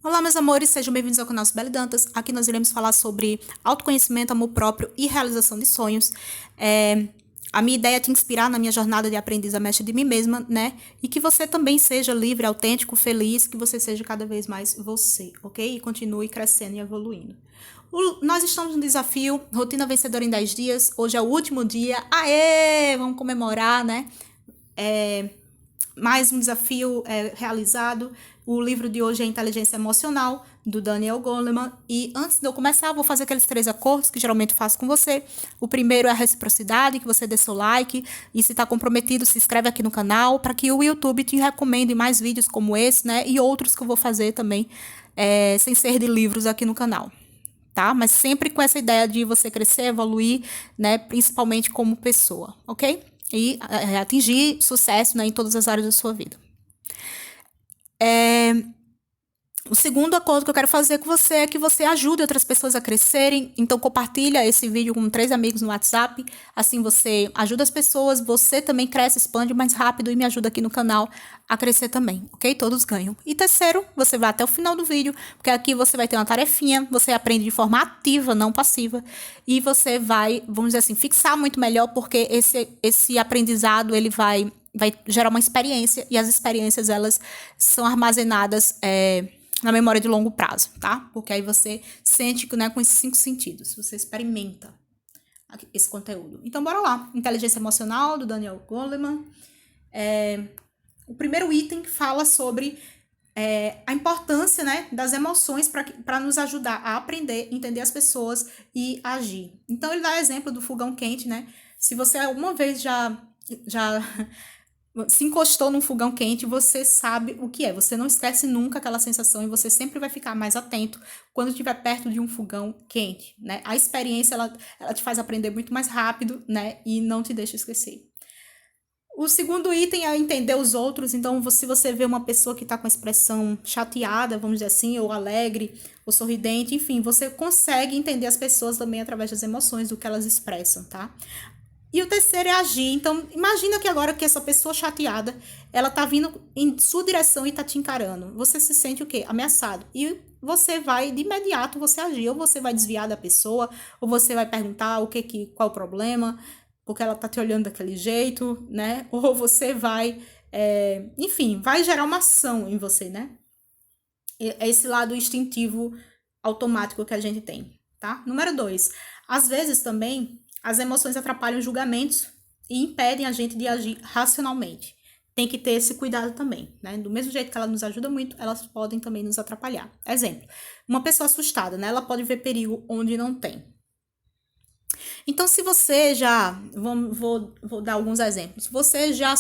Olá, meus amores, sejam bem-vindos ao canal Sibeli Dantas. Aqui nós iremos falar sobre autoconhecimento, amor próprio e realização de sonhos. A minha ideia é te inspirar na minha jornada de aprendiz a mestre de mim mesma, né? E que você também seja livre, autêntico, feliz, que você seja cada vez mais você, ok? E continue crescendo e evoluindo. Nós estamos no desafio Rotina Vencedora em 10 dias. Hoje é o último dia. Aê! Vamos comemorar, né? Mais um desafio realizado. O livro de hoje é Inteligência Emocional, do Daniel Goleman. E antes de eu começar, vou fazer aqueles 3 acordos que geralmente faço com você. O primeiro é a reciprocidade, que você dê seu like. E se está comprometido, se inscreve aqui no canal, para que o YouTube te recomende mais vídeos como esse, né? E outros que eu vou fazer também, sem ser de livros aqui no canal. Tá? Mas sempre com essa ideia de você crescer, evoluir, né? Principalmente como pessoa, ok? E atingir sucesso, né, em todas as áreas da sua vida. O segundo acordo que eu quero fazer com você é que você ajude outras pessoas a crescerem. Então, compartilha esse vídeo com 3 amigos no WhatsApp. Assim, você ajuda as pessoas, você também cresce, expande mais rápido e me ajuda aqui no canal a crescer também, ok? Todos ganham. E terceiro, você vai até o final do vídeo, porque aqui você vai ter uma tarefinha, você aprende de forma ativa, não passiva. E você vai, vamos dizer assim, fixar muito melhor, porque esse aprendizado, ele vai gerar uma experiência, e as experiências, elas são armazenadas na memória de longo prazo, tá? Porque aí você sente, né, com esses 5 sentidos, você experimenta esse conteúdo. Então, bora lá. Inteligência Emocional, do Daniel Goleman. O primeiro item fala sobre a importância, né, das emoções para nos ajudar a aprender, entender as pessoas e agir. Então, ele dá exemplo do fogão quente, né? Se você alguma vez já se encostou num fogão quente, você sabe o que é. Você não esquece nunca aquela sensação e você sempre vai ficar mais atento quando estiver perto de um fogão quente, né? A experiência, ela te faz aprender muito mais rápido, né? E não te deixa esquecer. O segundo item é entender os outros. Então, se você vê uma pessoa que está com a expressão chateada, vamos dizer assim, ou alegre, ou sorridente, enfim, você consegue entender as pessoas também através das emoções, do que elas expressam, tá? E o terceiro é agir. Então, imagina que agora que essa pessoa chateada, ela tá vindo em sua direção e tá te encarando. Você se sente o quê? Ameaçado. E você vai, de imediato, você agir. Ou você vai desviar da pessoa, ou você vai perguntar qual é o problema, porque ela tá te olhando daquele jeito, né? Ou você vai, enfim, vai gerar uma ação em você, né? É esse lado instintivo automático que a gente tem, tá? Número 2. Às vezes também as emoções atrapalham julgamentos e impedem a gente de agir racionalmente. Tem que ter esse cuidado também, né? Do mesmo jeito que ela nos ajuda muito, elas podem também nos atrapalhar. Exemplo, uma pessoa assustada, né? Ela pode ver perigo onde não tem. Então, se você já... Vou dar alguns exemplos. Você já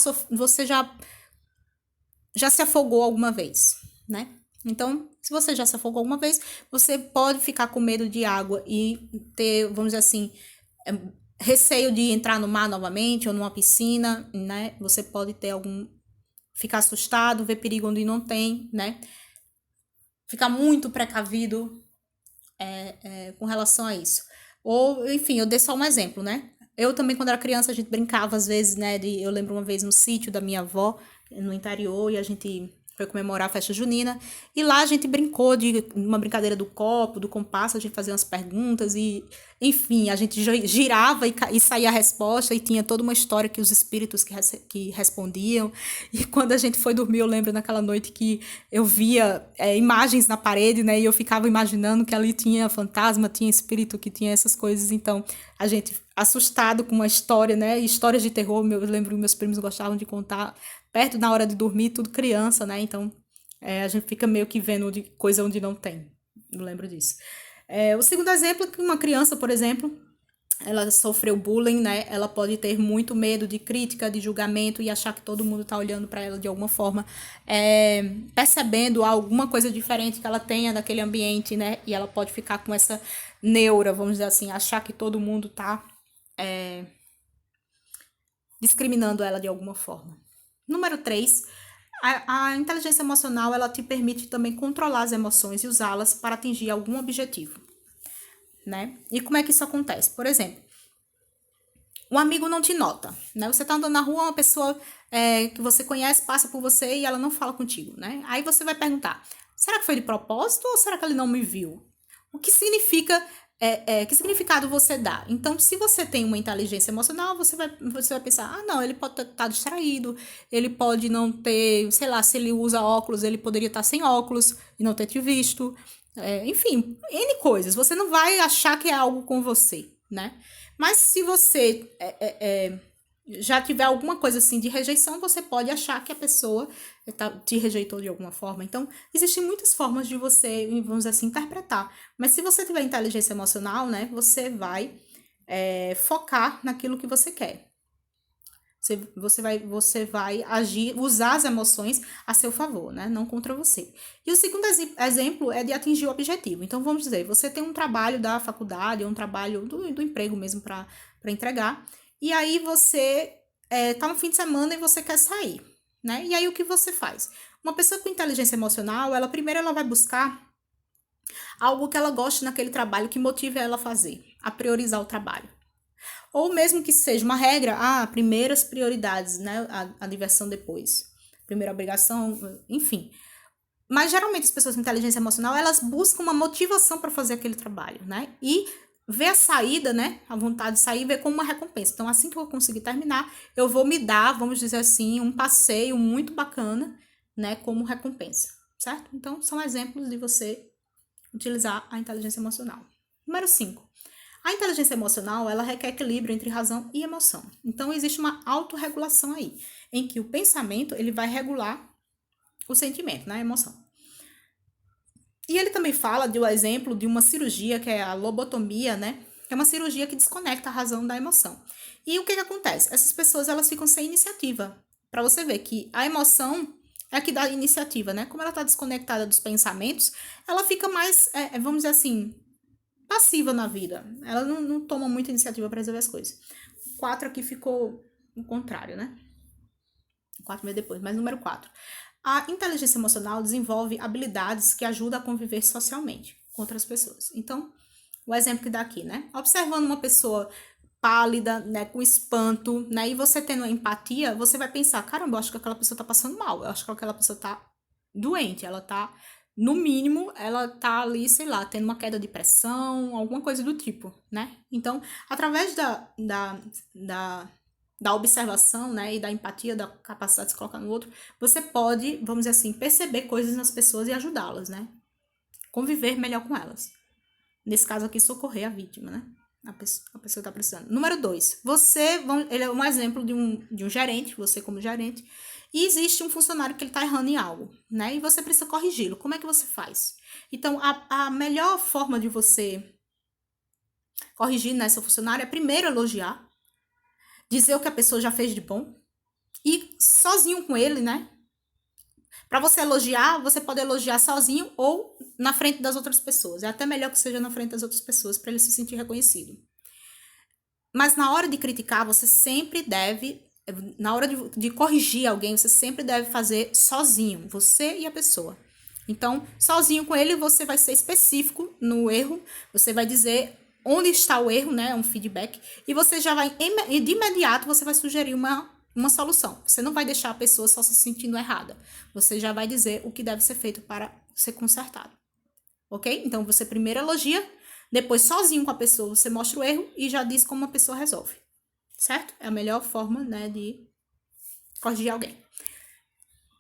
se afogou alguma vez, né? Então, se você já se afogou alguma vez, você pode ficar com medo de água e ter, vamos dizer assim, receio de entrar no mar novamente ou numa piscina, né? Você pode ter ficar assustado, ver perigo onde não tem, né? Ficar muito precavido com relação a isso. Ou, enfim, eu dei só um exemplo, né? Eu também, quando era criança, a gente brincava às vezes, né? Eu lembro uma vez no sítio da minha avó, no interior, e a gente foi comemorar a festa junina. E lá a gente brincou de uma brincadeira do copo, do compasso, a gente fazia umas perguntas e, enfim, a gente girava e saía a resposta e tinha toda uma história que os espíritos que respondiam. E quando a gente foi dormir, eu lembro naquela noite que eu via imagens na parede, né? E eu ficava imaginando que ali tinha fantasma, tinha espírito, que tinha essas coisas. Então, a gente assustado com uma história, né? Histórias de terror, eu lembro que meus primos gostavam de contar perto na hora de dormir, tudo criança, né? Então, a gente fica meio que vendo coisa onde não tem. Eu lembro disso. O segundo exemplo é que uma criança, por exemplo, ela sofreu bullying, né? Ela pode ter muito medo de crítica, de julgamento e achar que todo mundo tá olhando para ela de alguma forma, percebendo alguma coisa diferente que ela tenha naquele ambiente, né? E ela pode ficar com essa neura, vamos dizer assim, achar que todo mundo tá discriminando ela de alguma forma. Número 3, a inteligência emocional, ela te permite também controlar as emoções e usá-las para atingir algum objetivo, né? E como é que isso acontece? Por exemplo, um amigo não te nota, né? Você tá andando na rua, uma pessoa que você conhece passa por você e ela não fala contigo, né? Aí você vai perguntar, será que foi de propósito ou será que ele não me viu? O que significa, que significado você dá? Então, se você tem uma inteligência emocional, você vai pensar, ah, não, ele pode estar distraído, ele pode não ter, sei lá, se ele usa óculos, ele poderia estar sem óculos e não ter te visto. Enfim, N coisas. Você não vai achar que é algo com você, né? Mas se você já tiver alguma coisa assim de rejeição, você pode achar que a pessoa te rejeitou de alguma forma. Então, existem muitas formas de você, vamos dizer assim, interpretar. Mas se você tiver inteligência emocional, né, você vai focar naquilo que você quer. Você vai agir, usar as emoções a seu favor, né? Não contra você. E o segundo exemplo é de atingir o objetivo. Então, vamos dizer, você tem um trabalho da faculdade, ou um trabalho do emprego mesmo para entregar, e aí você tá no fim de semana e você quer sair, né? E aí o que você faz? Uma pessoa com inteligência emocional, ela vai buscar algo que ela goste naquele trabalho, que motive ela a fazer, a priorizar o trabalho. Ou mesmo que seja uma regra, primeiras prioridades, né? A diversão depois. Primeira obrigação, enfim. Mas geralmente as pessoas com inteligência emocional, elas buscam uma motivação para fazer aquele trabalho, né? E ver a saída, né? A vontade de sair, ver como uma recompensa. Então, assim que eu conseguir terminar, eu vou me dar, vamos dizer assim, um passeio muito bacana, né? Como recompensa, certo? Então, são exemplos de você utilizar a inteligência emocional. Número 5. A inteligência emocional, ela requer equilíbrio entre razão e emoção. Então, existe uma autorregulação aí, em que o pensamento, ele vai regular o sentimento, né? A emoção. E ele também fala do exemplo de uma cirurgia, que é a lobotomia, né? Que é uma cirurgia que desconecta a razão da emoção. E o que acontece? Essas pessoas, elas ficam sem iniciativa. Para você ver que a emoção é a que dá iniciativa, né? Como ela está desconectada dos pensamentos, ela fica mais, vamos dizer assim, passiva na vida. Ela não toma muita iniciativa para resolver as coisas. O 4 aqui ficou o contrário, né? O 4 veio depois, mas número 4. A inteligência emocional desenvolve habilidades que ajudam a conviver socialmente com outras pessoas. Então, o exemplo que dá aqui, né? Observando uma pessoa pálida, né, com espanto, né, e você tendo empatia, você vai pensar, caramba, eu acho que aquela pessoa tá passando mal, eu acho que aquela pessoa tá doente, ela tá, no mínimo, ela tá ali, sei lá, tendo uma queda de pressão, alguma coisa do tipo, né? Então, através da observação, né, e da empatia, da capacidade de se colocar no outro, você pode, vamos dizer assim, perceber coisas nas pessoas e ajudá-las, né? Conviver melhor com elas. Nesse caso aqui, socorrer a vítima, né? A pessoa está precisando. Número 2. Ele é um exemplo de um gerente, você como gerente, e existe um funcionário que ele está errando em algo, né? E você precisa corrigi-lo. Como é que você faz? Então, a melhor forma de você corrigir, né, seu funcionário é primeiro elogiar, dizer o que a pessoa já fez de bom, e sozinho com ele, né? Para você elogiar, você pode elogiar sozinho ou na frente das outras pessoas. É até melhor que seja na frente das outras pessoas para ele se sentir reconhecido. Mas na hora de criticar, você sempre deve, na hora de corrigir alguém, você sempre deve fazer sozinho, você e a pessoa. Então, sozinho com ele, você vai ser específico no erro, você vai dizer onde está o erro, né? Um feedback, e você já vai, de imediato, você vai sugerir uma solução. Você não vai deixar a pessoa só se sentindo errada. Você já vai dizer o que deve ser feito para ser consertado. Ok? Então, você primeiro elogia, depois sozinho com a pessoa você mostra o erro e já diz como a pessoa resolve. Certo? É a melhor forma, né, de corrigir alguém.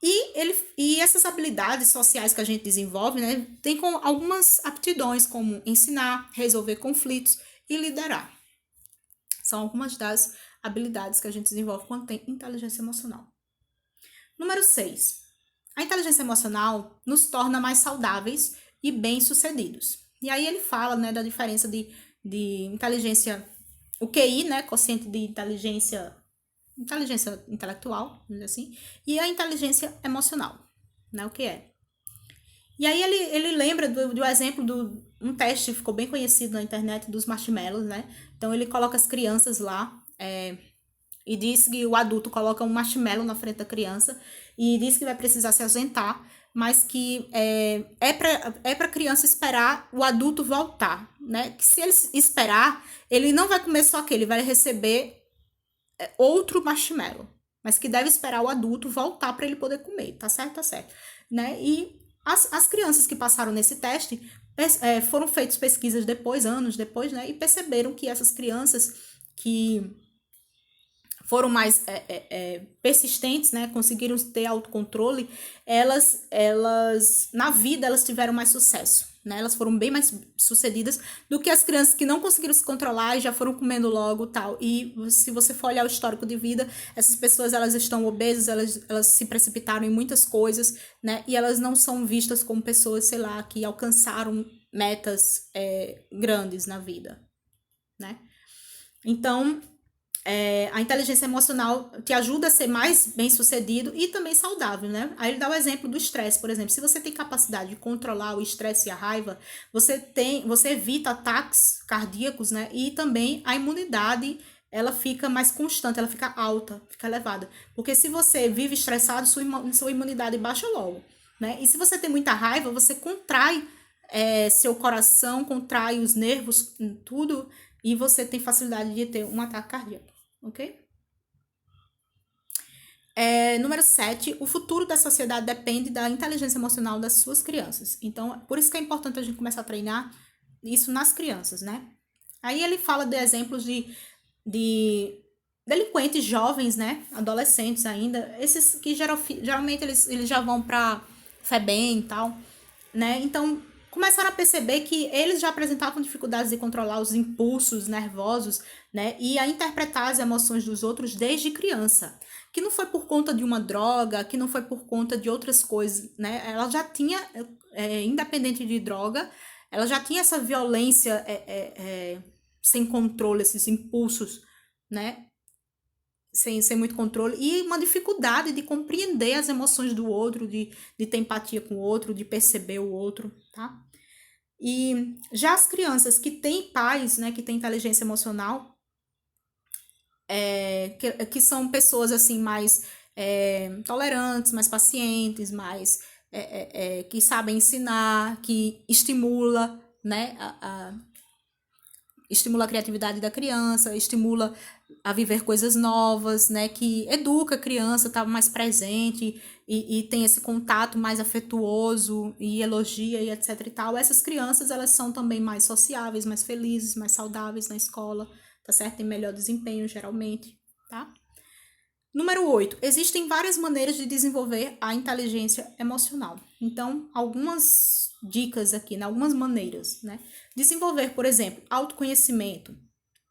E essas habilidades sociais que a gente desenvolve, né, tem com algumas aptidões, como ensinar, resolver conflitos e liderar. São algumas das habilidades que a gente desenvolve quando tem inteligência emocional. Número 6. A inteligência emocional nos torna mais saudáveis e bem-sucedidos. E aí ele fala, né, da diferença de inteligência, o QI, né, quociente de inteligência intelectual, vamos dizer assim, e a inteligência emocional, né, o que é. E aí ele lembra do exemplo um teste que ficou bem conhecido na internet dos marshmallows, né? Então ele coloca as crianças lá e diz que o adulto coloca um marshmallow na frente da criança e diz que vai precisar se ausentar, mas que é para a criança esperar o adulto voltar, né? Que se ele esperar, ele não vai comer só aquele, ele vai receber outro marshmallow, mas que deve esperar o adulto voltar para ele poder comer, tá certo? Tá certo, né? E as crianças que passaram nesse teste foram feitas pesquisas depois, anos depois, né? E perceberam que essas crianças que foram mais persistentes, né? Conseguiram ter autocontrole, elas na vida elas tiveram mais sucesso, né? Elas foram bem mais sucedidas do que as crianças que não conseguiram se controlar e já foram comendo logo tal. E se você for olhar o histórico de vida, essas pessoas elas estão obesas, elas se precipitaram em muitas coisas, né? E elas não são vistas como pessoas, sei lá, que alcançaram metas grandes na vida, né? Então, a inteligência emocional te ajuda a ser mais bem-sucedido e também saudável, né? Aí ele dá o exemplo do estresse, por exemplo. Se você tem capacidade de controlar o estresse e a raiva, você evita ataques cardíacos, né? E também a imunidade, ela fica mais constante, ela fica alta, fica elevada. Porque se você vive estressado, sua imunidade baixa logo, né? E se você tem muita raiva, você contrai seu coração, contrai os nervos, tudo, e você tem facilidade de ter um ataque cardíaco. Ok? Número 7, o futuro da sociedade depende da inteligência emocional das suas crianças. Então, por isso que é importante a gente começar a treinar isso nas crianças, né? Aí ele fala de exemplos de delinquentes jovens, né? Adolescentes ainda. Esses que geralmente eles já vão para FEBEM e tal, né? Então, começaram a perceber que eles já apresentavam dificuldades de controlar os impulsos nervosos, né? E a interpretar as emoções dos outros desde criança. Que não foi por conta de uma droga, que não foi por conta de outras coisas, né? Ela já tinha, independente de droga, ela já tinha essa violência sem controle, esses impulsos, né? Sem muito controle, e uma dificuldade de compreender as emoções do outro, de ter empatia com o outro, de perceber o outro, tá? E já as crianças que têm pais, né, que têm inteligência emocional, que são pessoas assim mais tolerantes, mais pacientes, mais que sabem ensinar, que estimula, né, estimula a criatividade da criança, estimula a viver coisas novas, né? Que educa a criança, tá mais presente e tem esse contato mais afetuoso e elogia e etc e tal. Essas crianças, elas são também mais sociáveis, mais felizes, mais saudáveis na escola, tá certo? Tem melhor desempenho, geralmente, tá? Número 8. Existem várias maneiras de desenvolver a inteligência emocional. Então, algumas dicas aqui, né? Algumas maneiras, né? Desenvolver, por exemplo, autoconhecimento,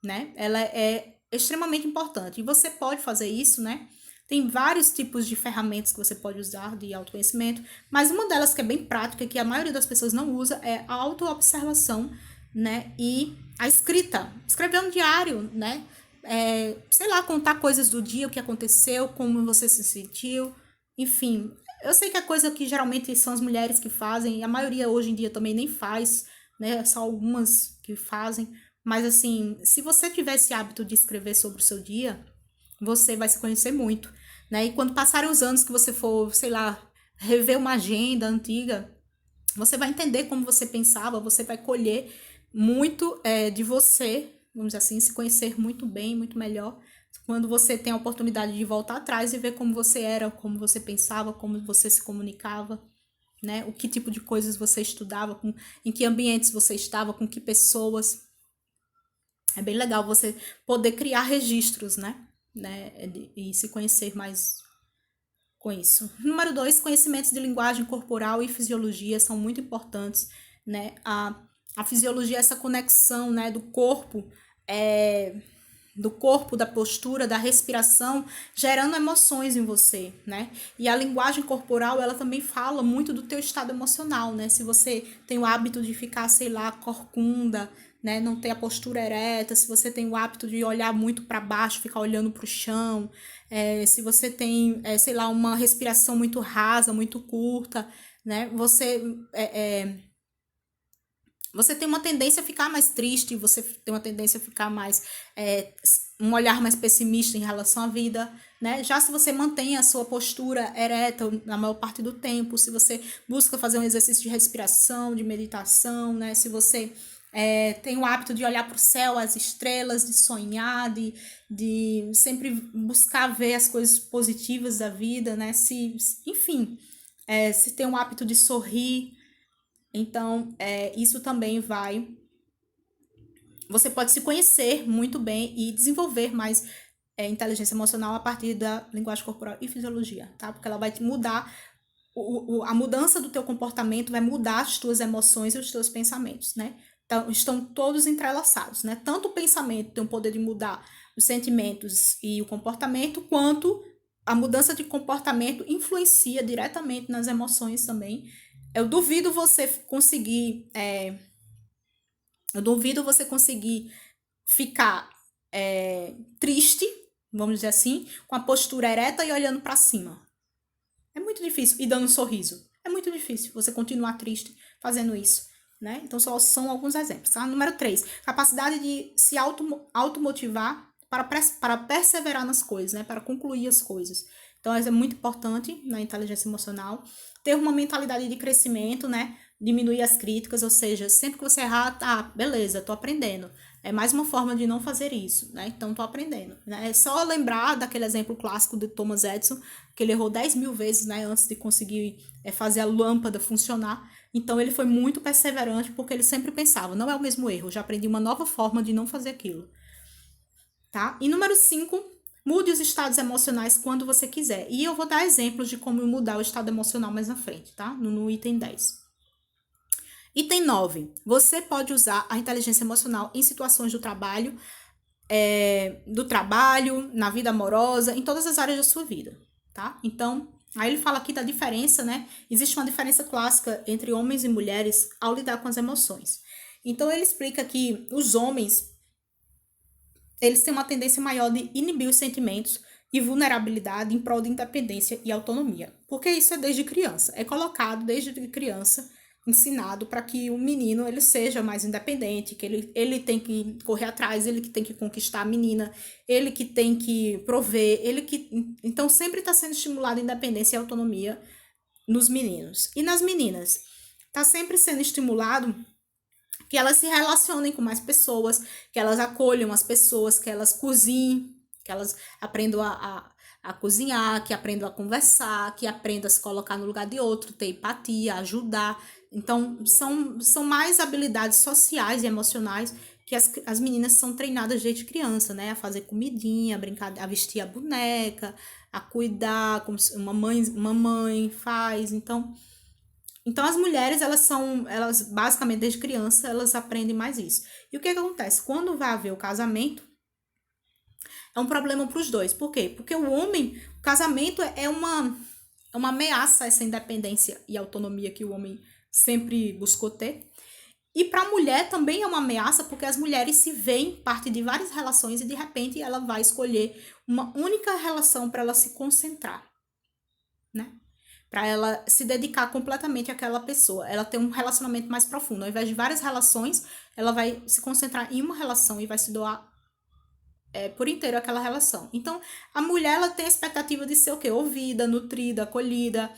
né? Ela é extremamente importante. E você pode fazer isso, né? Tem vários tipos de ferramentas que você pode usar de autoconhecimento, mas uma delas que é bem prática, que a maioria das pessoas não usa, é a autoobservação, né? E a escrita. Escrever um diário, né? Sei lá, contar coisas do dia, o que aconteceu, como você se sentiu, enfim. Eu sei que é coisa que geralmente são as mulheres que fazem, e a maioria hoje em dia também nem faz, né? Só algumas que fazem. Mas assim, se você tiver esse hábito de escrever sobre o seu dia, você vai se conhecer muito, né? E quando passarem os anos que você for, sei lá, rever uma agenda antiga, você vai entender como você pensava, você vai colher muito de você, vamos dizer assim, se conhecer muito bem, muito melhor, quando você tem a oportunidade de voltar atrás e ver como você era, como você pensava, como você se comunicava, né? O que tipo de coisas você estudava, em que ambientes você estava, com que pessoas. É bem legal você poder criar registros, né? E se conhecer mais com isso. Número 2, conhecimentos de linguagem corporal e fisiologia são muito importantes, né? A fisiologia é essa conexão, né, do corpo, da postura, da respiração, gerando emoções em você, né? E a linguagem corporal, ela também fala muito do teu estado emocional, né? Se você tem o hábito de ficar, sei lá, corcunda, né? Não ter a postura ereta, se você tem o hábito de olhar muito para baixo, ficar olhando para o chão, se você tem, sei lá, uma respiração muito rasa, muito curta, né? Você tem uma tendência a ficar mais triste, você tem uma tendência a ficar mais. Um olhar mais pessimista em relação à vida, né? Já se você mantém a sua postura ereta na maior parte do tempo, se você busca fazer um exercício de respiração, de meditação, né? Se você Tem o hábito de olhar para o céu, as estrelas, de sonhar, de sempre buscar ver as coisas positivas da vida, né? Enfim, se tem o hábito de sorrir, então isso também vai. Você pode se conhecer muito bem e desenvolver mais inteligência emocional a partir da linguagem corporal e fisiologia, tá? Porque ela vai te mudar, a mudança do teu comportamento vai mudar as tuas emoções e os teus pensamentos, né? Então, estão todos entrelaçados, né? Tanto o pensamento tem o poder de mudar os sentimentos e o comportamento, quanto a mudança de comportamento influencia diretamente nas emoções também. Eu duvido você conseguir, eu duvido você conseguir ficar triste, vamos dizer assim, com a postura ereta e olhando para cima. É muito difícil. E dando um sorriso. É muito difícil você continuar triste fazendo isso, né? Então, são alguns exemplos, tá? Número 3, capacidade de se automotivar para perseverar nas coisas, né? Para concluir as coisas. Então, isso é muito importante na inteligência emocional. Ter uma mentalidade de crescimento, né? Diminuir as críticas, ou seja, sempre que você errar, tá, beleza, tô aprendendo. É mais uma forma de não fazer isso, né? Então, tô aprendendo. Né? É só lembrar daquele exemplo clássico de Thomas Edison, que ele errou 10 mil vezes, né, antes de conseguir fazer a lâmpada funcionar. Então, ele foi muito perseverante, porque ele sempre pensava, não é o mesmo erro, eu já aprendi uma nova forma de não fazer aquilo. Tá? E número 5, mude os estados emocionais quando você quiser. E eu vou dar exemplos de como mudar o estado emocional mais na frente, tá? No item 10. Item 9. Você pode usar a inteligência emocional em situações do trabalho, na vida amorosa, em todas as áreas da sua vida, tá? Então, aí ele fala aqui da diferença, né? Existe uma diferença clássica entre homens e mulheres ao lidar com as emoções. Então, ele explica que os homens, eles têm uma tendência maior de inibir os sentimentos e vulnerabilidade em prol de independência e autonomia. Porque isso é desde criança. É colocado desde criança, ensinado para que o menino ele seja mais independente, que ele tem que correr atrás, ele que tem que conquistar a menina, ele que tem que prover, então sempre está sendo estimulado a independência e autonomia nos meninos. E nas meninas, está sempre sendo estimulado que elas se relacionem com mais pessoas, que elas acolham as pessoas, que elas cozinhem, que elas aprendam a cozinhar, que aprendam a conversar, que aprendam a se colocar no lugar de outro, ter empatia, ajudar. Então, são mais habilidades sociais e emocionais que as meninas são treinadas desde criança, né? A fazer comidinha, a brincar, a vestir a boneca, a cuidar, como uma mãe faz. Então as mulheres, elas basicamente desde criança, elas aprendem mais isso. E o que acontece? Quando vai haver o casamento, é um problema para os dois. Por quê? Porque o casamento é uma ameaça a essa independência e autonomia que o homem sempre buscou ter. E para a mulher também é uma ameaça, porque as mulheres se veem parte de várias relações e de repente ela vai escolher uma única relação para ela se concentrar, né? Para ela se dedicar completamente àquela pessoa, ela ter um relacionamento mais profundo. Ao invés de várias relações, ela vai se concentrar em uma relação e vai se doar por inteiro àquela relação. Então, a mulher ela tem a expectativa de ser o quê? Ouvida, nutrida, acolhida.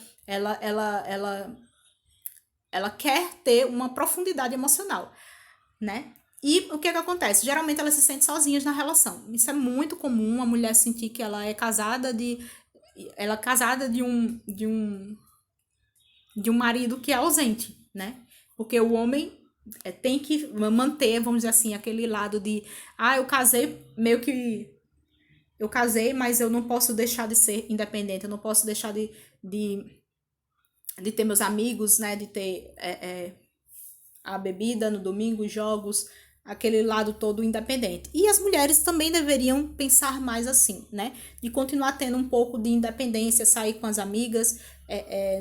Ela quer ter uma profundidade emocional, né? E o que acontece? Geralmente ela se sente sozinha na relação. Isso é muito comum, a mulher sentir que ela é casada de um marido que é ausente, né? Porque o homem tem que manter, vamos dizer assim, aquele lado de eu casei, mas eu não posso deixar de ser independente, eu não posso deixar de ter meus amigos, né? De ter a bebida no domingo, os jogos, aquele lado todo independente. E as mulheres também deveriam pensar mais assim, né? De continuar tendo um pouco de independência, sair com as amigas,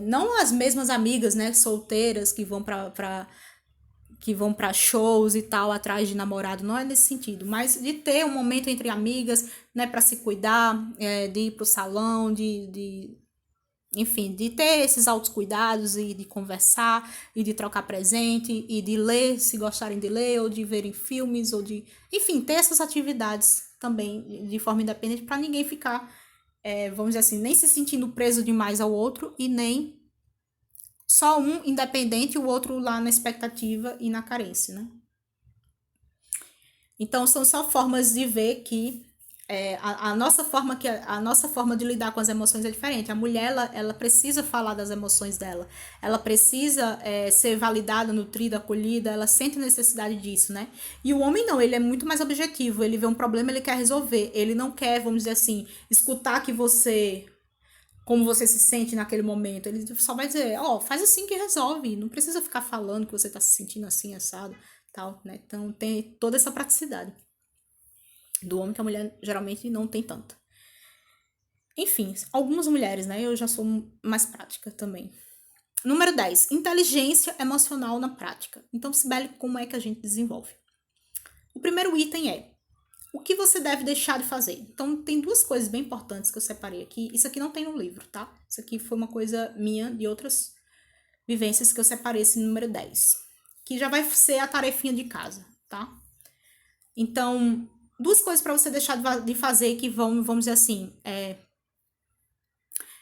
não as mesmas amigas, né, solteiras que vão para shows e tal, atrás de namorado, não é nesse sentido, mas de ter um momento entre amigas, né, para se cuidar, de ir pro salão, enfim, de ter esses autocuidados e de conversar e de trocar presente e de ler, se gostarem de ler, ou de verem filmes, enfim, ter essas atividades também de forma independente para ninguém ficar, vamos dizer assim, nem se sentindo preso demais ao outro e nem só um independente e o outro lá na expectativa e na carência, né? Então, são só formas de ver que a nossa forma de lidar com as emoções é diferente. A mulher, ela precisa falar das emoções dela. Ela precisa ser validada, nutrida, acolhida. Ela sente necessidade disso, né? E o homem não, ele é muito mais objetivo. Ele vê um problema, ele quer resolver. Ele não quer, vamos dizer assim, escutar que você... Como você se sente naquele momento. Ele só vai dizer, ó, faz assim que resolve. Não precisa ficar falando que você tá se sentindo assim, assado, tal, né? Então, tem toda essa praticidade do homem que a mulher geralmente não tem tanta. Enfim, algumas mulheres, né? Eu já sou mais prática também. Número 10, inteligência emocional na prática. Então, Sibeli, como é que a gente desenvolve? O primeiro item é o que você deve deixar de fazer. Então, tem duas coisas bem importantes que eu separei aqui. Isso aqui não tem no livro, tá? Isso aqui foi uma coisa minha de outras vivências que eu separei esse número 10. Que já vai ser a tarefinha de casa, tá? Então, duas coisas para você deixar de fazer que vão, vamos dizer assim,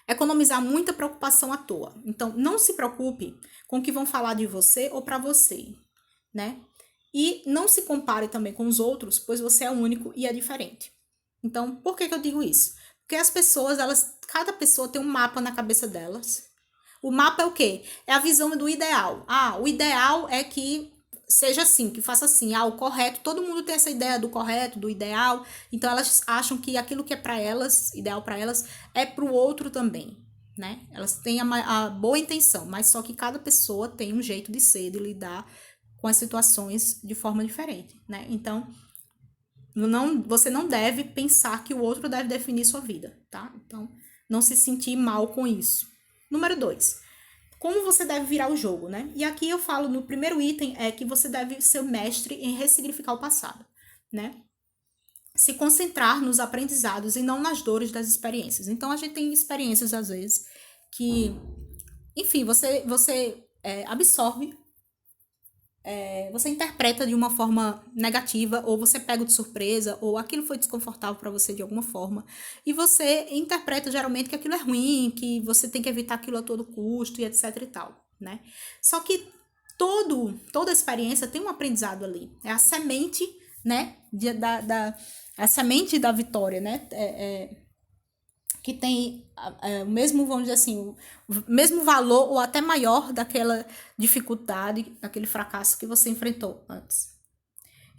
economizar muita preocupação à toa. Então, não se preocupe com o que vão falar de você ou para você, né? E não se compare também com os outros, pois você é único e é diferente. Então, por que eu digo isso? Porque as pessoas, cada pessoa tem um mapa na cabeça delas. O mapa é o quê? É a visão do ideal. Ah, o ideal é que seja assim, que faça assim. Ah, o correto, todo mundo tem essa ideia do correto, do ideal. Então elas acham que aquilo que é para elas, ideal para elas, é para o outro também, né? Elas têm a boa intenção, mas só que cada pessoa tem um jeito de ser, de lidar com as situações de forma diferente, né? Então, você não deve pensar que o outro deve definir sua vida, tá? Então, não se sentir mal com isso. Número 2, como você deve virar o jogo, né? E aqui eu falo no primeiro item é que você deve ser o mestre em ressignificar o passado, né? Se concentrar nos aprendizados e não nas dores das experiências. Então, a gente tem experiências, às vezes, que, enfim, você absorve, você interpreta de uma forma negativa, ou você pega de surpresa, ou aquilo foi desconfortável para você de alguma forma, e você interpreta geralmente que aquilo é ruim, que você tem que evitar aquilo a todo custo, e etc e tal, né? Só que toda experiência tem um aprendizado ali. É a semente, né? A semente da vitória, né? Que tem o mesmo, vamos dizer assim, o mesmo valor ou até maior daquela dificuldade, daquele fracasso que você enfrentou antes.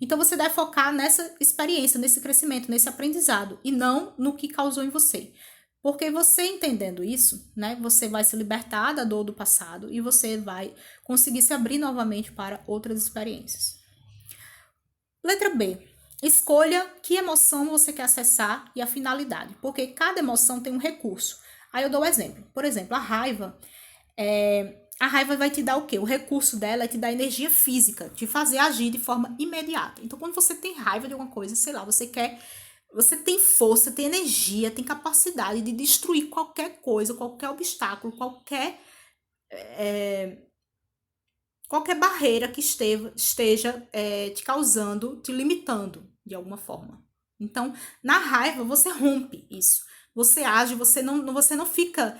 Então você deve focar nessa experiência, nesse crescimento, nesse aprendizado e não no que causou em você. Porque você entendendo isso, né, você vai se libertar da dor do passado e você vai conseguir se abrir novamente para outras experiências. Letra B. Escolha que emoção você quer acessar e a finalidade, porque cada emoção tem um recurso. Aí eu dou um exemplo. Por exemplo, a raiva vai te dar o quê? O recurso dela é te dar energia física, te fazer agir de forma imediata. Então, quando você tem raiva de alguma coisa, sei lá, você tem força, tem energia, tem capacidade de destruir qualquer coisa, qualquer obstáculo, qualquer barreira que esteja te causando, te limitando de alguma forma. Então, na raiva, você rompe isso. Você age, você não fica...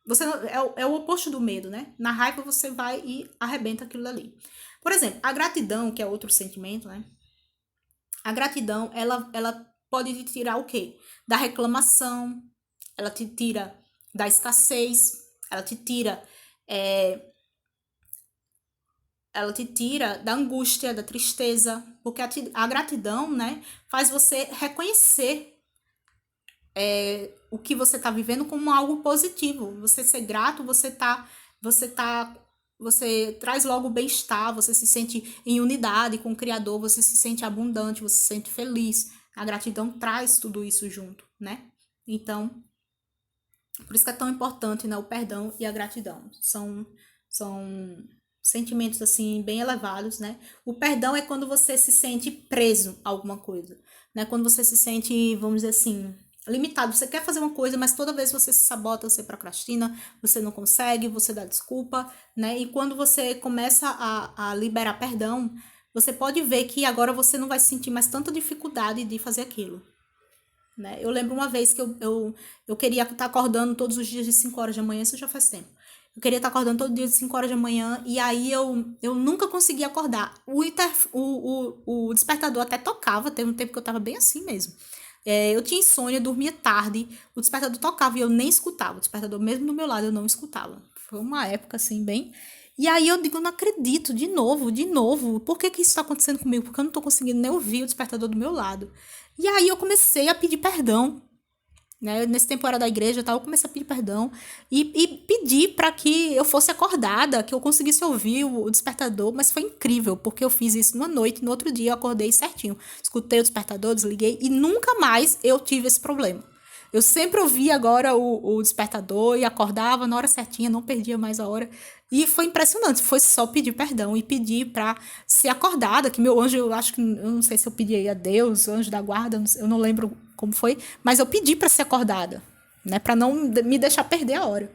você não, é o oposto do medo, né? Na raiva, você vai e arrebenta aquilo ali. Por exemplo, a gratidão, que é outro sentimento, né? A gratidão, ela pode te tirar o quê? Da reclamação, ela te tira da escassez, ela te tira da angústia, da tristeza, porque a gratidão, né, faz você reconhecer o que você está vivendo como algo positivo. Você ser grato, você traz logo bem-estar, você se sente em unidade com o Criador, você se sente abundante, você se sente feliz. A gratidão traz tudo isso junto, né? Então, por isso que é tão importante, né, o perdão e a gratidão. São sentimentos, assim, bem elevados, né? O perdão é quando você se sente preso a alguma coisa, né? Quando você se sente, vamos dizer assim, limitado. Você quer fazer uma coisa, mas toda vez você se sabota, você procrastina, você não consegue, você dá desculpa, né? E quando você começa a liberar perdão, você pode ver que agora você não vai sentir mais tanta dificuldade de fazer aquilo, né? Eu lembro uma vez que eu queria estar acordando todos os dias de 5 horas da manhã, isso já faz tempo. Eu queria estar acordando todo dia de 5 horas da manhã. E aí eu nunca conseguia acordar. O despertador até tocava. Teve um tempo que eu tava bem assim mesmo. Eu tinha insônia, dormia tarde. O despertador tocava e eu nem escutava. O despertador, mesmo do meu lado, eu não escutava. Foi uma época assim, bem. E aí eu digo, eu não acredito, de novo, de novo. Por que que isso tá acontecendo comigo? Porque eu não tô conseguindo nem ouvir o despertador do meu lado. E aí eu comecei a pedir perdão, né? Nesse tempo eu era da igreja e tal, eu comecei a pedir perdão e pedi para que eu fosse acordada, que eu conseguisse ouvir o despertador, mas foi incrível, porque eu fiz isso numa noite, no outro dia eu acordei certinho. Escutei o despertador, desliguei e nunca mais eu tive esse problema. Eu sempre ouvia agora o despertador e acordava na hora certinha, não perdia mais a hora. E foi impressionante, foi só pedir perdão e pedir pra ser acordada, que meu anjo, eu acho que, eu não sei se eu pedi a Deus, o anjo da guarda, eu não lembro como foi, mas eu pedi pra ser acordada, né, pra não me deixar perder a hora.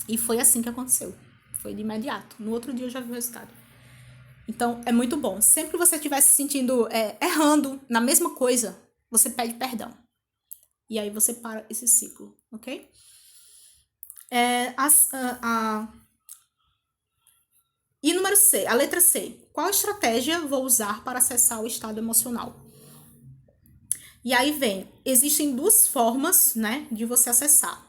E foi assim que aconteceu. Foi de imediato. No outro dia eu já vi o resultado. Então, é muito bom. Sempre que você estiver se sentindo errando na mesma coisa, você pede perdão. E aí você para esse ciclo, ok? E número C, a letra C. Qual estratégia vou usar para acessar o estado emocional? E aí vem, existem duas formas, né, de você acessar.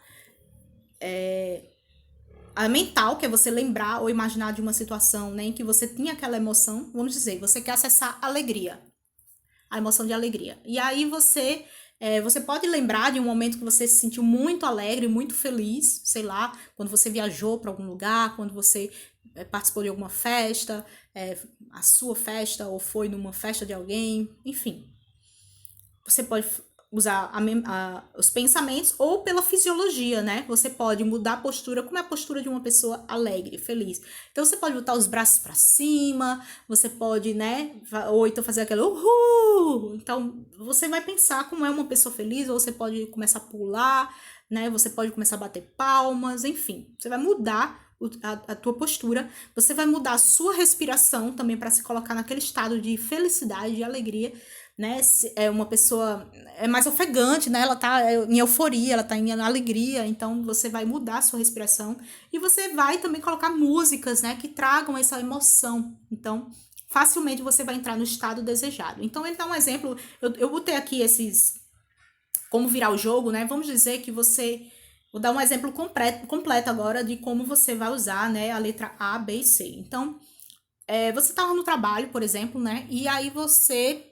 A mental, que é você lembrar ou imaginar de uma situação, né, em que você tinha aquela emoção. Vamos dizer, você quer acessar alegria, a emoção de alegria. E aí você pode lembrar de um momento que você se sentiu muito alegre, muito feliz, sei lá, quando você viajou para algum lugar, quando você participou de alguma festa, a sua festa, ou foi numa festa de alguém, enfim. Você pode usar os pensamentos ou pela fisiologia, né? Você pode mudar a postura, como é a postura de uma pessoa alegre, feliz. Então você pode botar os braços para cima, você pode, né? Ou então fazer aquele uhul. Então você vai pensar como é uma pessoa feliz, ou você pode começar a pular, né? Você pode começar a bater palmas, enfim. Você vai mudar a tua postura, você vai mudar a sua respiração também para se colocar naquele estado de felicidade, de alegria, né? É uma pessoa mais ofegante, né? Ela tá em euforia, ela tá em alegria, então você vai mudar a sua respiração e você vai também colocar músicas, né, que tragam essa emoção. Então, facilmente você vai entrar no estado desejado. Então, ele dá um exemplo, eu botei aqui como virar o jogo, né? Vamos dizer que você vou dar um exemplo completo agora de como você vai usar, né, a letra A, B e C. Então, você estava no trabalho, por exemplo, né? E aí você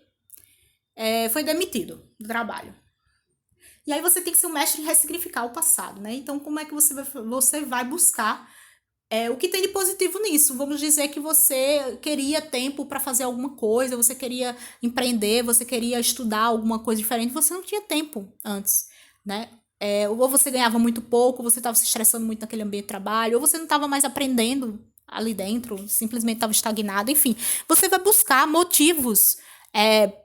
foi demitido do trabalho. E aí você tem que ser um mestre em ressignificar o passado, né? Então, como é que você vai buscar o que tem de positivo nisso? Vamos dizer que você queria tempo para fazer alguma coisa, você queria empreender, você queria estudar alguma coisa diferente, você não tinha tempo antes, né? Ou você ganhava muito pouco, você estava se estressando muito naquele ambiente de trabalho, ou você não estava mais aprendendo ali dentro, simplesmente estava estagnado, enfim. Você vai buscar motivos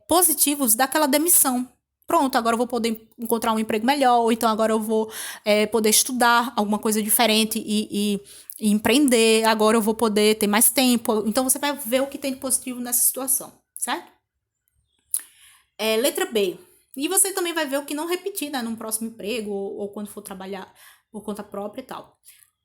positivos daquela demissão. Pronto, agora eu vou poder encontrar um emprego melhor, ou então agora eu vou poder estudar alguma coisa diferente e empreender, agora eu vou poder ter mais tempo. Então você vai ver o que tem de positivo nessa situação, certo? Letra B. E você também vai ver o que não repetir, né, num próximo emprego ou quando for trabalhar por conta própria e tal.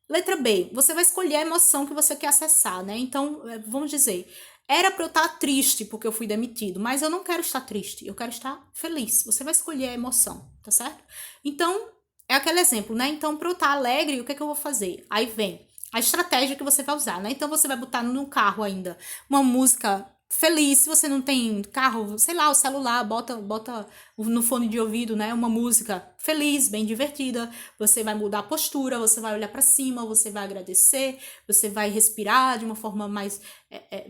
Letra B. Você vai escolher a emoção que você quer acessar, né? Então, vamos dizer, era para eu estar triste porque eu fui demitido, mas eu não quero estar triste, eu quero estar feliz. Você vai escolher a emoção, tá certo? Então, é aquele exemplo, né? Então, para eu estar alegre, o que é que eu vou fazer? Aí vem a estratégia que você vai usar, né? Então, você vai botar no carro ainda uma música feliz. Se você não tem carro, sei lá, o celular, bota no fone de ouvido, né, uma música feliz, bem divertida. Você vai mudar a postura, você vai olhar para cima, você vai agradecer, você vai respirar de uma forma mais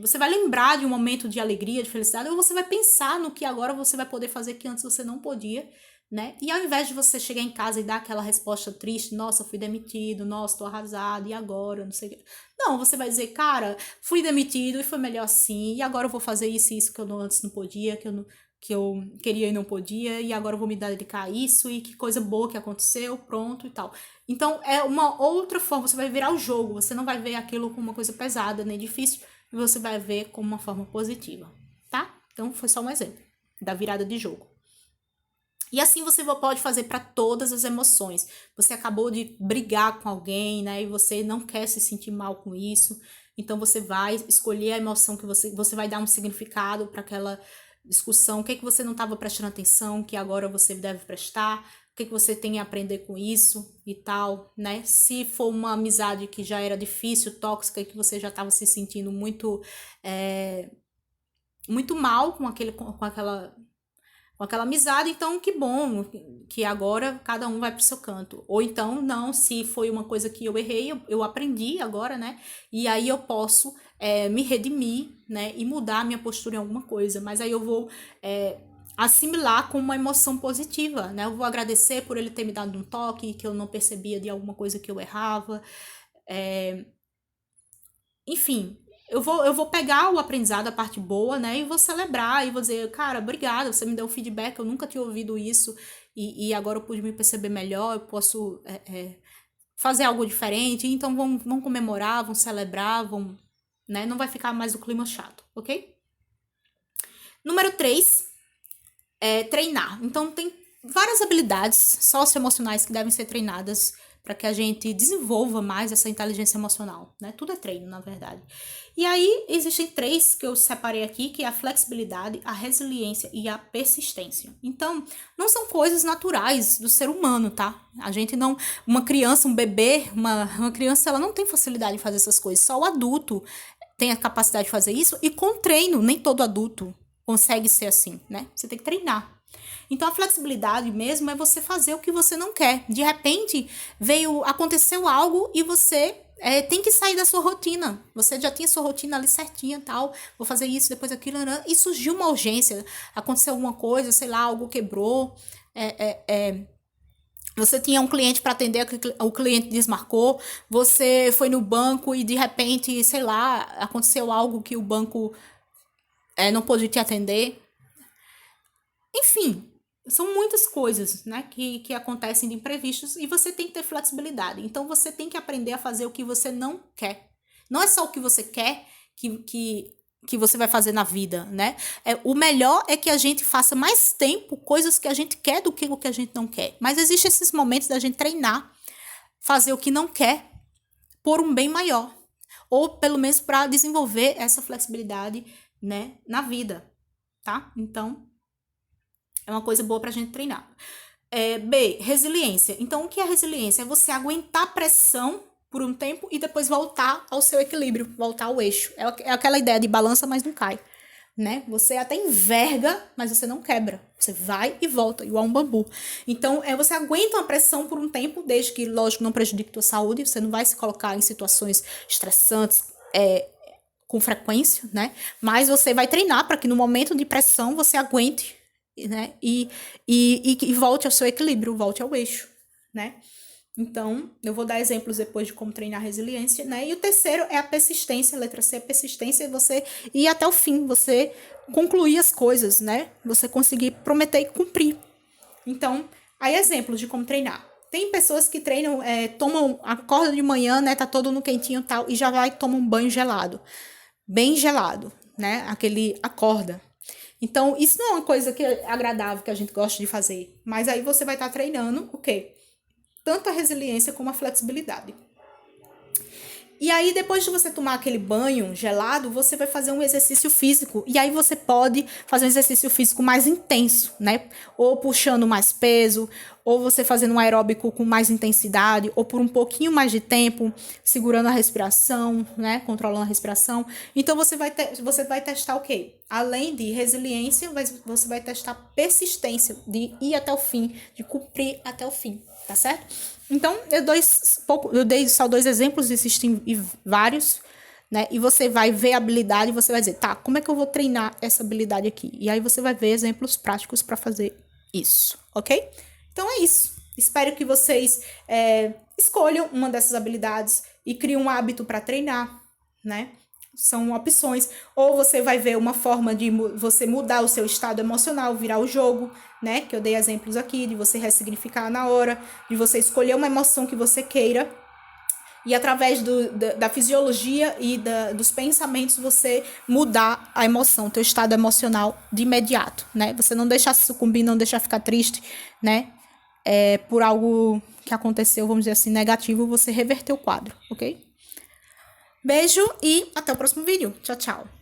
você vai lembrar de um momento de alegria, de felicidade, ou você vai pensar no que agora você vai poder fazer que antes você não podia, né? E ao invés de você chegar em casa e dar aquela resposta triste, nossa, fui demitido, nossa, tô arrasado, e agora? Não sei o quê. Não, você vai dizer, cara, fui demitido e foi melhor assim, e agora eu vou fazer isso e isso que eu antes não podia, que eu queria e não podia, e agora eu vou me dedicar a isso, e que coisa boa que aconteceu, pronto e tal. Então, é uma outra forma, você vai virar o jogo, você não vai ver aquilo como uma coisa pesada, nem difícil, e você vai ver como uma forma positiva, tá? Então, foi só um exemplo da virada de jogo. E assim você pode fazer para todas as emoções. Você acabou de brigar com alguém, né? E você não quer se sentir mal com isso. Então você vai escolher a emoção que você vai dar um significado para aquela discussão. O que é que você não estava prestando atenção, que agora você deve prestar? O que é que você tem a aprender com isso e tal, né? Se for uma amizade que já era difícil, tóxica, e que você já estava se sentindo muito mal com aquela amizade, então que bom que agora cada um vai pro seu canto. Ou então, não, se foi uma coisa que eu errei, eu aprendi agora, né? E aí eu posso me redimir, né? E mudar a minha postura em alguma coisa. Mas aí eu vou assimilar com uma emoção positiva, né? Eu vou agradecer por ele ter me dado um toque que eu não percebia de alguma coisa que eu errava. Enfim, eu vou pegar o aprendizado, a parte boa, né? E vou celebrar e vou dizer, cara, obrigada, você me deu um feedback, eu nunca tinha ouvido isso e agora eu pude me perceber melhor, eu posso fazer algo diferente. Então vamos comemorar, vamos celebrar, né? Não vai ficar mais o clima chato, ok? Número 3 é treinar. Então tem várias habilidades socioemocionais que devem ser treinadas para que a gente desenvolva mais essa inteligência emocional, né? Tudo é treino, na verdade. E aí, existem 3 que eu separei aqui, que é a flexibilidade, a resiliência e a persistência. Então, não são coisas naturais do ser humano, tá? A gente não... Uma criança, um bebê, uma criança, ela não tem facilidade em fazer essas coisas. Só o adulto tem a capacidade de fazer isso e com treino, nem todo adulto consegue ser assim, né? Você tem que treinar. Então a flexibilidade mesmo é você fazer o que você não quer. De repente aconteceu algo e você tem que sair da sua rotina. Você já tinha sua rotina ali certinha, tal. Vou fazer isso, depois aquilo, e surgiu uma urgência. Aconteceu alguma coisa, sei lá, algo quebrou. Você tinha um cliente para atender, o cliente desmarcou. Você foi no banco e de repente, sei lá, aconteceu algo que o banco não pôde te atender. Enfim, são muitas coisas, né, que acontecem de imprevistos e você tem que ter flexibilidade. Então, você tem que aprender a fazer o que você não quer. Não é só o que você quer que você vai fazer na vida, né? O melhor é que a gente faça mais tempo coisas que a gente quer do que o que a gente não quer. Mas existem esses momentos da gente treinar, fazer o que não quer por um bem maior. Ou, pelo menos, para desenvolver essa flexibilidade, né, na vida, tá? Então... é uma coisa boa pra gente treinar. B, resiliência. Então, o que é resiliência? É você aguentar pressão por um tempo e depois voltar ao seu equilíbrio, voltar ao eixo. É aquela ideia de balança, mas não cai, né? Você até enverga, mas você não quebra. Você vai e volta, igual um bambu. Então, você aguenta uma pressão por um tempo, desde que, lógico, não prejudique a tua saúde. Você não vai se colocar em situações estressantes, com frequência, né? Mas você vai treinar para que no momento de pressão você aguente, né? E volte ao seu equilíbrio, volte ao eixo, né? Então, eu vou dar exemplos depois de como treinar resiliência, né? E o terceiro é a persistência, a letra C é persistência, você ir até o fim, você concluir as coisas, né? Você conseguir prometer e cumprir. Então, aí exemplos de como treinar. Tem pessoas que treinam, acorda de manhã, né? Tá todo no quentinho e tal, e já vai tomar um banho gelado. Bem gelado, né? Aquele acorda. Então, isso não é uma coisa que é agradável, que a gente gosta de fazer. Mas aí você vai estar treinando o quê? Tanto a resiliência como a flexibilidade. E aí, depois de você tomar aquele banho gelado, você vai fazer um exercício físico. E aí você pode fazer um exercício físico mais intenso, né? Ou puxando mais peso, ou você fazendo um aeróbico com mais intensidade, ou por um pouquinho mais de tempo, segurando a respiração, né? Controlando a respiração. Então, você vai testar o quê? Além de resiliência, você vai testar persistência, de ir até o fim, de cumprir até o fim, tá certo? Então, eu dei só 2 exemplos, existem vários, né? E você vai ver a habilidade e você vai dizer, tá, como é que eu vou treinar essa habilidade aqui? E aí você vai ver exemplos práticos para fazer isso, ok? Então é isso. Espero que vocês escolham uma dessas habilidades e criem um hábito para treinar, né? São opções. Ou você vai ver uma forma de você mudar o seu estado emocional, virar o jogo, né? Que eu dei exemplos aqui, de você ressignificar na hora, de você escolher uma emoção que você queira. e através da fisiologia e dos pensamentos você mudar a emoção, teu estado emocional de imediato, né? Você não deixar se sucumbir, não deixar ficar triste, né? Por algo que aconteceu, vamos dizer assim, negativo, você reverter o quadro, ok? Beijo e até o próximo vídeo. Tchau, tchau.